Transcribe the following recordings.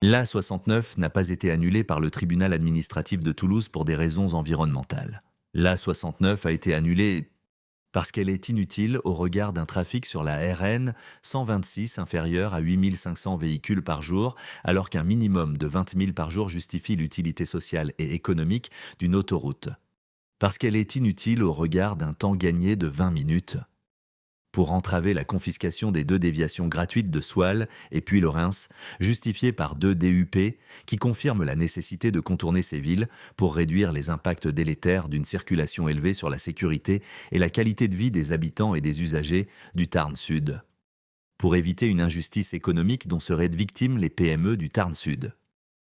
L'A69 n'a pas été annulée par le tribunal administratif de Toulouse pour des raisons environnementales. L'A69 a été annulée parce qu'elle est inutile au regard d'un trafic sur la RN 126 inférieur à 8500 véhicules par jour, alors qu'un minimum de 20 000 par jour justifie l'utilité sociale et économique d'une autoroute. Parce qu'elle est inutile au regard d'un temps gagné de 20 minutes. Pour entraver la confiscation des deux déviations gratuites de Soile et Puylaurens, justifiées par deux DUP qui confirment la nécessité de contourner ces villes pour réduire les impacts délétères d'une circulation élevée sur la sécurité et la qualité de vie des habitants et des usagers du Tarn Sud. Pour éviter une injustice économique dont seraient victimes les PME du Tarn Sud.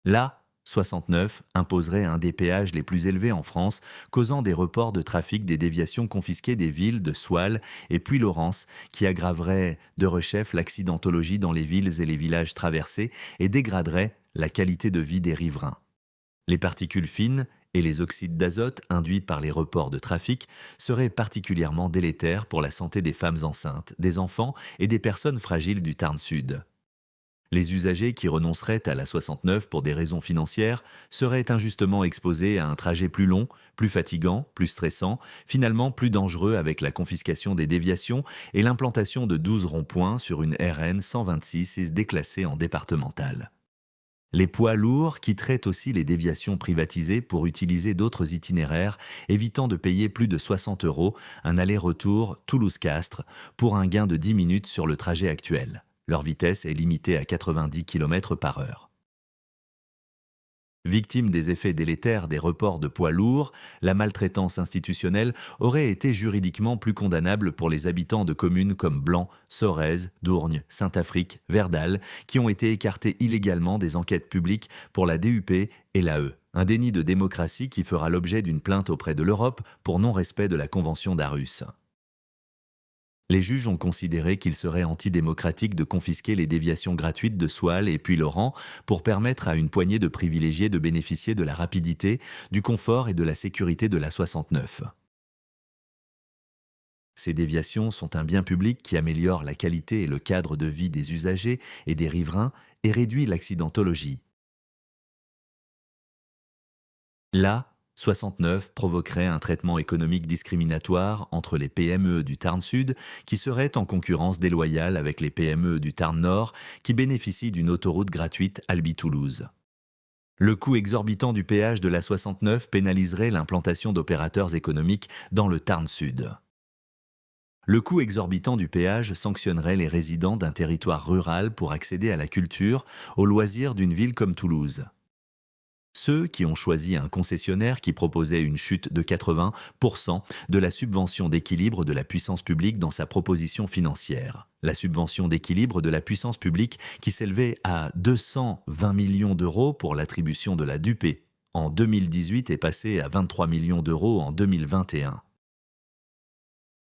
Là, 69 imposerait un des péages les plus élevés en France, causant des reports de trafic des déviations confisquées des villes de Soile et Puylaurens, qui aggraverait de rechef l'accidentologie dans les villes et les villages traversés et dégraderait la qualité de vie des riverains. Les particules fines et les oxydes d'azote induits par les reports de trafic seraient particulièrement délétères pour la santé des femmes enceintes, des enfants et des personnes fragiles du Tarn Sud. Les usagers qui renonceraient à la 69 pour des raisons financières seraient injustement exposés à un trajet plus long, plus fatigant, plus stressant, finalement plus dangereux avec la confiscation des déviations et l'implantation de 12 ronds-points sur une RN 126 déclassée en départementale. Les poids lourds quitteraient aussi les déviations privatisées pour utiliser d'autres itinéraires, évitant de payer plus de 60 € un aller-retour Toulouse-Castres pour un gain de 10 minutes sur le trajet actuel. Leur vitesse est limitée à 90 km/h. Victime des effets délétères des reports de poids lourds, la maltraitance institutionnelle aurait été juridiquement plus condamnable pour les habitants de communes comme Blanc, Sorèze, Dourgne, Saint-Affrique, Verdal, qui ont été écartés illégalement des enquêtes publiques pour la DUP et l'AE. Un déni de démocratie qui fera l'objet d'une plainte auprès de l'Europe pour non-respect de la Convention d'Aarhus. Les juges ont considéré qu'il serait antidémocratique de confisquer les déviations gratuites de Soile et Puylaurens pour permettre à une poignée de privilégiés de bénéficier de la rapidité, du confort et de la sécurité de la 69. Ces déviations sont un bien public qui améliore la qualité et le cadre de vie des usagers et des riverains et réduit l'accidentologie. Là, 69 provoquerait un traitement économique discriminatoire entre les PME du Tarn Sud qui seraient en concurrence déloyale avec les PME du Tarn Nord qui bénéficient d'une autoroute gratuite Albi-Toulouse. Le coût exorbitant du péage de la 69 pénaliserait l'implantation d'opérateurs économiques dans le Tarn Sud. Le coût exorbitant du péage sanctionnerait les résidents d'un territoire rural pour accéder à la culture, aux loisirs d'une ville comme Toulouse. Ceux qui ont choisi un concessionnaire qui proposait une chute de 80% de la subvention d'équilibre de la puissance publique dans sa proposition financière. La subvention d'équilibre de la puissance publique qui s'élevait à 220 millions d'euros pour l'attribution de la DUP en 2018 est passée à 23 millions d'euros en 2021.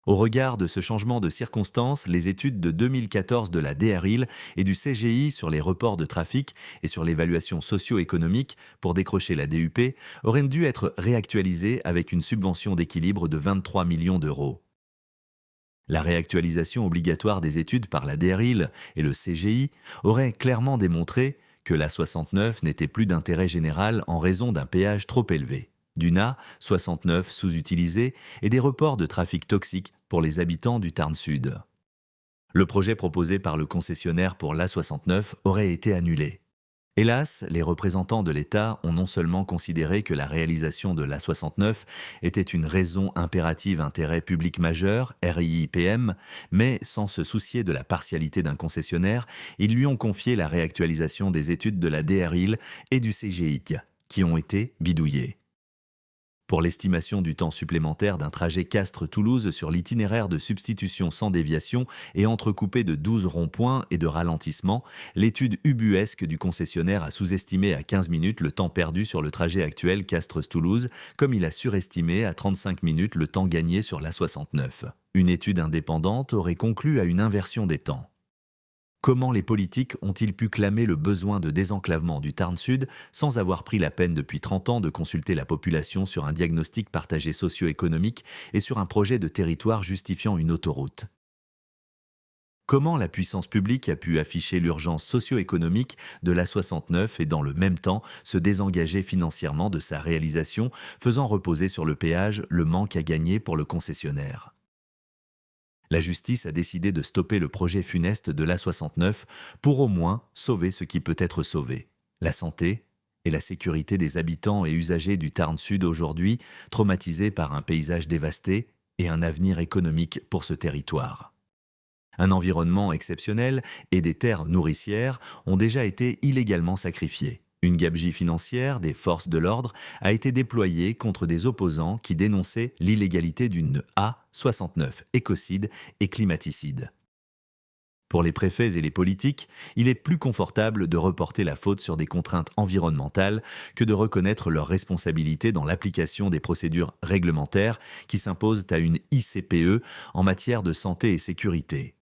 Au regard de ce changement de circonstances, les études de 2014 de la DRIL et du CGI sur les reports de trafic et sur l'évaluation socio-économique pour décrocher la DUP auraient dû être réactualisées avec une subvention d'équilibre de 23 millions d'euros. La réactualisation obligatoire des études par la DRIL et le CGI aurait clairement démontré que la 69 n'était plus d'intérêt général en raison d'un péage trop élevé. D'une A69 sous-utilisée et des reports de trafic toxiques pour les habitants du Tarn Sud. Le projet proposé par le concessionnaire pour l'A69 aurait été annulé. Hélas, les représentants de l'État ont non seulement considéré que la réalisation de l'A69 était une raison impérative intérêt public majeur, RIIPM, mais sans se soucier de la partialité d'un concessionnaire, ils lui ont confié la réactualisation des études de la DRIL et du CGIC, qui ont été bidouillées. Pour l'estimation du temps supplémentaire d'un trajet Castres-Toulouse sur l'itinéraire de substitution sans déviation et entrecoupé de 12 ronds-points et de ralentissements, l'étude ubuesque du concessionnaire a sous-estimé à 15 minutes le temps perdu sur le trajet actuel Castres-Toulouse, comme il a surestimé à 35 minutes le temps gagné sur l'A69. Une étude indépendante aurait conclu à une inversion des temps. Comment les politiques ont-ils pu clamer le besoin de désenclavement du Tarn Sud sans avoir pris la peine depuis 30 ans de consulter la population sur un diagnostic partagé socio-économique et sur un projet de territoire justifiant une autoroute ? Comment la puissance publique a pu afficher l'urgence socio-économique de l'A69 et dans le même temps se désengager financièrement de sa réalisation, faisant reposer sur le péage le manque à gagner pour le concessionnaire. La justice a décidé de stopper le projet funeste de l'A69 pour au moins sauver ce qui peut être sauvé. La santé et la sécurité des habitants et usagers du Tarn Sud aujourd'hui, traumatisés par un paysage dévasté et un avenir économique pour ce territoire. Un environnement exceptionnel et des terres nourricières ont déjà été illégalement sacrifiées. Une gabegie financière des forces de l'ordre a été déployée contre des opposants qui dénonçaient l'illégalité d'une A69, écocide et climaticide. Pour les préfets et les politiques, il est plus confortable de reporter la faute sur des contraintes environnementales que de reconnaître leur responsabilité dans l'application des procédures réglementaires qui s'imposent à une ICPE en matière de santé et sécurité.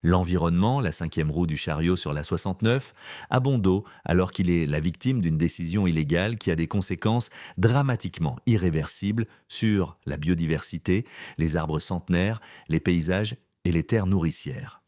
L'environnement, la cinquième roue du chariot sur la 69, a bon dos alors qu'il est la victime d'une décision illégale qui a des conséquences dramatiquement irréversibles sur la biodiversité, les arbres centenaires, les paysages et les terres nourricières.